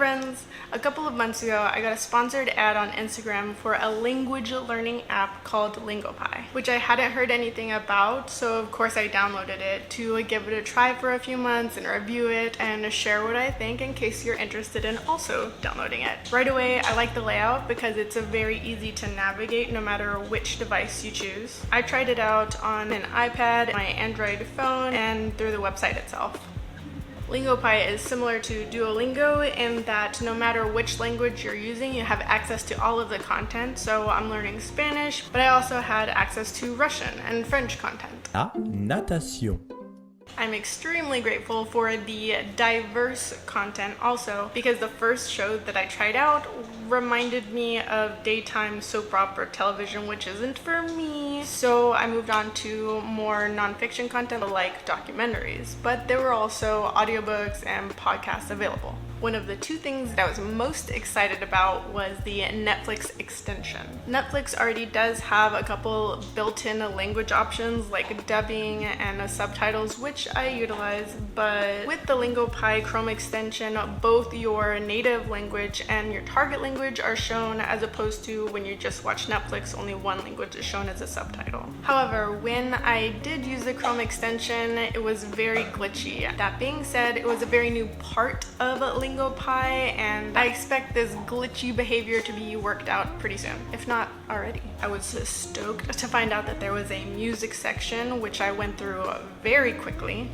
friends, a couple of months ago I got a sponsored ad on Instagram for a language learning app called Lingopie, which I hadn't heard anything about, so of course I downloaded it to give it a try for a few months and review it and share what I think in case you're interested in also downloading it. Right away I like the layout because it's very easy to navigate no matter which device you choose. I tried it out on an iPad, my Android phone, and through the website itself. Lingopie is similar to Duolingo in that no matter which language you're using, you have access to all of the content. So I'm learning Spanish, but I also had access to Russian and French content. Natation. I'm extremely grateful for the diverse content also because the first show that I tried out reminded me of daytime soap opera television, which isn't for me. So I moved on to more nonfiction content like documentaries, but there were also audiobooks and podcasts available. One of the two things that I was most excited about was the Netflix extension. Netflix already does have a couple built-in language options like dubbing and subtitles, which I utilize, but with the Lingopie Chrome extension, both your native language and your target language are shown, as opposed to when you just watch Netflix, only one language is shown as a subtitle. However, when I did use the Chrome extension, it was very glitchy. That being said, it was a very new part of Lingopie, and I expect this glitchy behavior to be worked out pretty soon, if not already. I was stoked to find out that there was a music section, which I went through very quickly.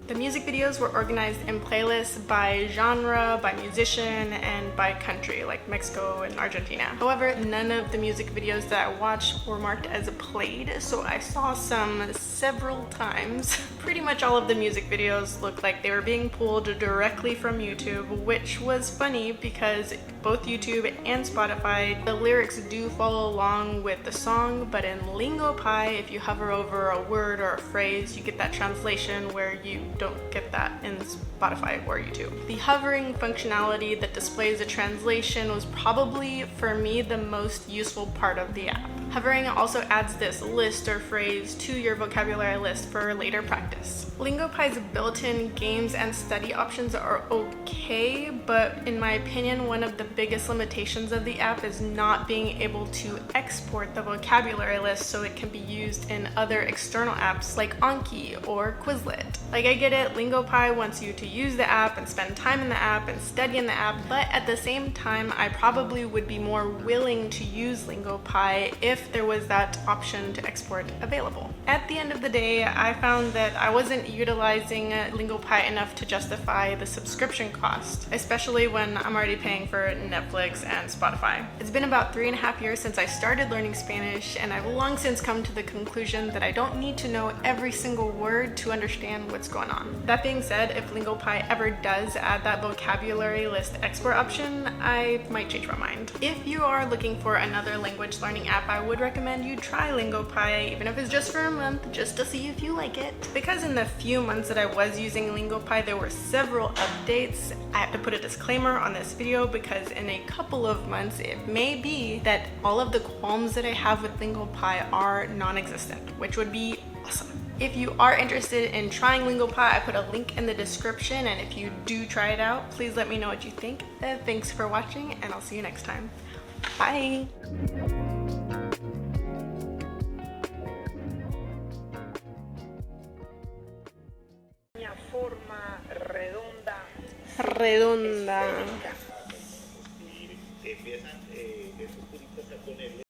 The music videos were organized in playlists by genre, by musician, and by country, like Mexico and Argentina. However, none of the music videos that I watched were marked as played, so I saw some several times. Pretty much all of the music videos looked like they were being pulled directly from YouTube, which was funny because both YouTube and Spotify, the lyrics do follow along with the song, but in Lingopie, if you hover over a word or a phrase, you get that translation where you don't get that in Spotify or YouTube. The hovering functionality that displays a translation was probably, for me, the most useful part of the app. Hovering also adds this list or phrase to your vocabulary list for later practice. Lingopie's built-in games and study options are okay, but in my opinion, one of the biggest limitations of the app is not being able to export the vocabulary list so it can be used in other external apps like Anki or Quizlet. Like, I get it, Lingopie wants you to use the app and spend time in the app and study in the app, but at the same time, I probably would be more willing to use Lingopie if there was that option to export available. At the end of the day, I found that I wasn't utilizing Lingopie enough to justify the subscription cost, especially when I'm already paying for Netflix and Spotify. It's been about 3.5 years since I started learning Spanish, and I've long since come to the conclusion that I don't need to know every single word to understand what's going on. That being said, if Lingopie ever does add that vocabulary list export option, I might change my mind. If you are looking for another language learning app, I would recommend you try Lingopie, even if it's just for a month, just to see if you like it. Because in the few months that I was using Lingopie, there were several updates. I have to put a disclaimer on this video because in a couple of months, it may be that all of the qualms that I have with Lingopie are non-existent, which would be awesome. If you are interested in trying Lingopie, I put a link in the description, and if you do try it out, please let me know what you think. Thanks for watching, and I'll see you next time. Bye! Forma redonda. Empiezan esos turitos a ponerle